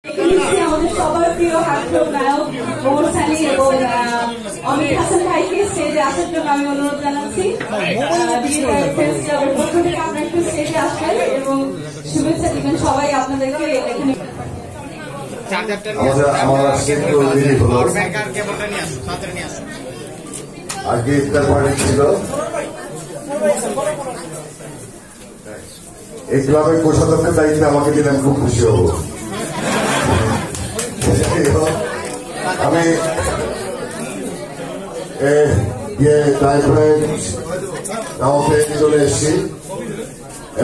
আমাদের সবার প্রিয় হাস্যক নায়ক ওমর সানি এবং অমিত হাসান ভাইকে স্টেজে আসার জন্য আমি অনুরোধ জানাচ্ছি। পক্ষ থেকে আপনারা একটু স্টেজে আসবেন এবং শুভেচ্ছা দিবেন সবাই আপনাদেরকে এখানে। আগে ইফতার পার্টি ছিল, এই ক্লাবের কোষাধ্যক্ষের দায়িত্বে আমাকে দিলে আমি খুব খুশি হব। আমি চলে এসেছি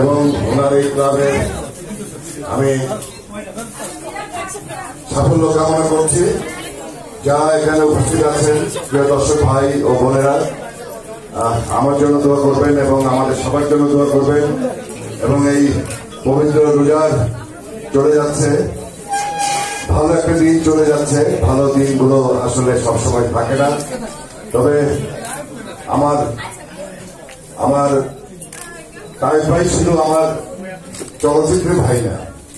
এবং ওনার এই ক্লাবে আমি সাফল্য কামনা করছি। যা এখানে উপস্থিত আছেন প্রিয় দর্শক ভাই ও বোনেরা, আমার জন্য দোয়া করবেন এবং আমাদের সবার জন্য দোয়া করবেন। এবং এই পবিত্র রোজার চলে যাচ্ছে, ভালো একটা দিন চলে যাচ্ছে। ভালো দিনগুলো আসলে সবসময় থাকে না, তবে আমার তারেক ভাই শুধু আমার চলচ্চিত্রের ভাই না,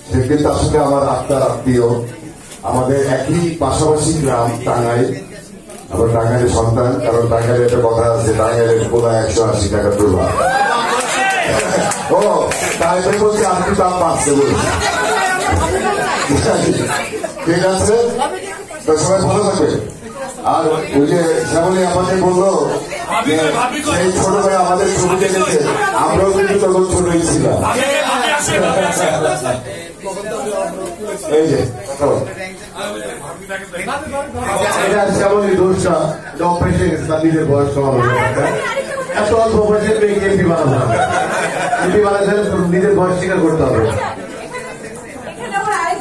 সে কিন্তু আসলে আমার আত্মার আত্মীয়। আমাদের একই পাশাপাশি গ্রাম টাঙ্গাইল, আমরা টাঙ্গাইলের সন্তান। কারণ টাঙ্গাইলে একটা কথা আছে, টাঙ্গাইলের পোলা 180 টাকা তুলা। ও তাই বলছি আর কি দাম বাড়ছে বলছি। ঠিক আছে, তো সবাই ভালো থাকবে। আর ওই যে শ্যামলী আমাকে বললো যে সেই ছোট ভাই আমাদের ছবি দেখেছে, আমরাও কিন্তু তখন ছোটই ছিলাম। এই যে এটা শ্যামলী দোষটা অপারেশন গেছে, তার নিজের বয়স সমান এত অল্প বয়সের মেয়েকে এমপি বানানো হবে। এমপি বানাতে নিজের বয়স স্বীকার করতে হবে।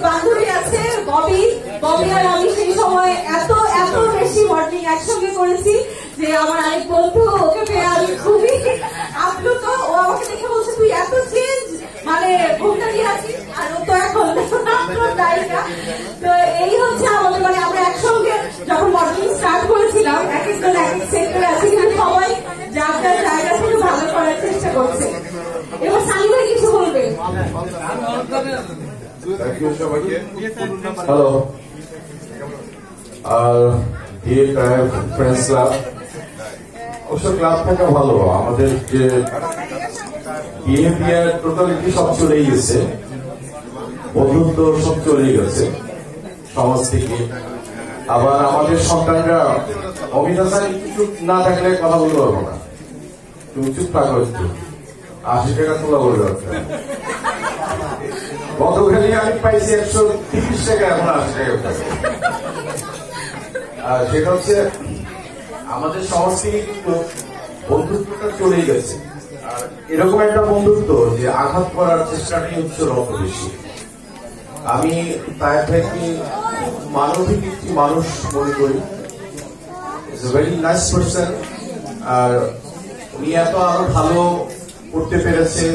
বান্ধবী আছে ববি, ববি আর আমি সেই সময় এত বেশি মর্নিং একসঙ্গে করেছি যে আমার আরেক বন্ধু ওকে পেয়ে আমি খুবই আপ্লুত। ও আমাকে দেখে বলছে তুই এত চেঞ্জ, মানে ঘুমটা দিয়ে আছিস, আর ও তো এখন নায়িকা। তো এই হচ্ছে আমাদের, মানে আমরা একসঙ্গে যখন মর্নিং স্টার্ট করেছিলাম, এক একজন এক এক সেক্টরে আছে, কিন্তু সবাই যার যার জায়গা থেকে ভালো করার চেষ্টা করছে। এবার সানি ভাই কিছু বলবে। হ্যালো, আর ফ্রেন্ডস ক্লাব, অবশ্য ক্লাব থাকা ভালো। আমাদের যে বিহেভিয়ার টোটালিটি সব চলেই গেছে, বন্ধুত্ব সব চলেই গেছে সমাজ থেকে। আবার আমাদের সন্তানরা অমিত হাসান চুপ না থাকলে কথা বলতে পারবো না, তুমি চুপ থাকো, একটু 80 টাকা তোলা বলবে। গতকালই আমি পাইছি 130 টাকা, এখন 80 টাকা। আর সেটা হচ্ছে আমাদের সমাজ থেকে কিন্তু বন্ধুত্বটা চলেই গেছে। আর এরকম একটা বন্ধুত্ব যে আঘাত করার চেষ্টাটাই হচ্ছে রত বেশি। আমি তাই থেকে মানবিক একটি মানুষ মনে করি, is a very nice person. আর উনি এত আরো ভালো করতে পেরেছে,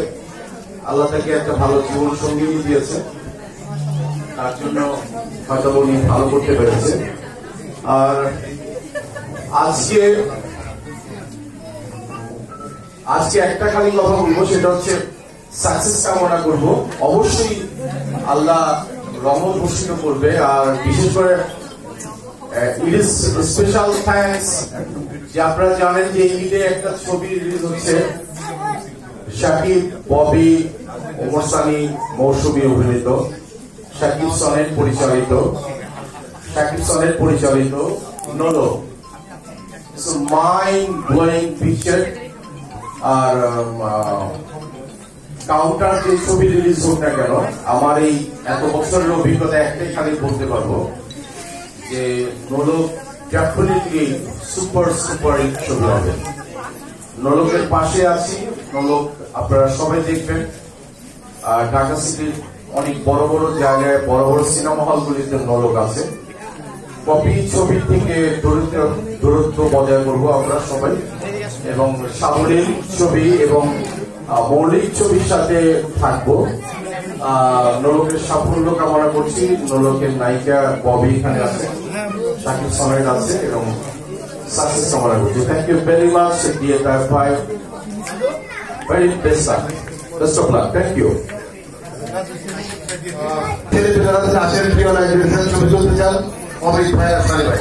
আল্লাহ তাকে একটা ভালো জীবন সঙ্গী দিয়েছে, তার জন্য হয়তো উনি ভালো করতে পেরেছে। আর আজকে একটা খালি কথা বলবো, সেটা হচ্ছে সাকসেস কামনা করবো। অবশ্যই আল্লাহ রহমত বর্ষিত করবে। আর বিশেষ করে ইট ইজ স্পেশাল থ্যাঙ্কস যে আপনারা জানেন যে এই ঈদে একটা ছবি রিলিজ হচ্ছে, শাকিব, ববি, ওমর সানি মৌসুমী অভিনীত, শাকিব সনের পরিচালিত নোলো। Mind blowing picture. আর কাউন্টার যে ছবি রিলিজ হোক না কেন, আমার এই এত বছরের অভিজ্ঞতা একটাই খালি বলতে পারবো যে নোলক ডেফিনেটলি সুপার হিট ছবি হবে। নোলকের পাশে আছি, নোলক আপনারা সবাই দেখবেন। আর ঢাকা সিটির অনেক বড় বড় জায়গায়, বড় বড় সিনেমা হলগুলিতে নোলক আছে। কপি ছবি থেকে দূরত্ব বজায় করবো আমরা সবাই, এবং সাবলীল ছবি এবং মৌলিক ছবির সাথে থাকবো। নোলকের সাফল্য কামনা করছি। নোলকের নায়িকা ববি এখানে আছে, শাকিব সনের আছে, এবং সাকসেস কামনা করছি। Thank you very much dear ভাই, very best of luck. Thank you. ছেলে আসেন লাইব্রেরির ছবি তুলতে চান অমিত ভাই আর সানি ভাই।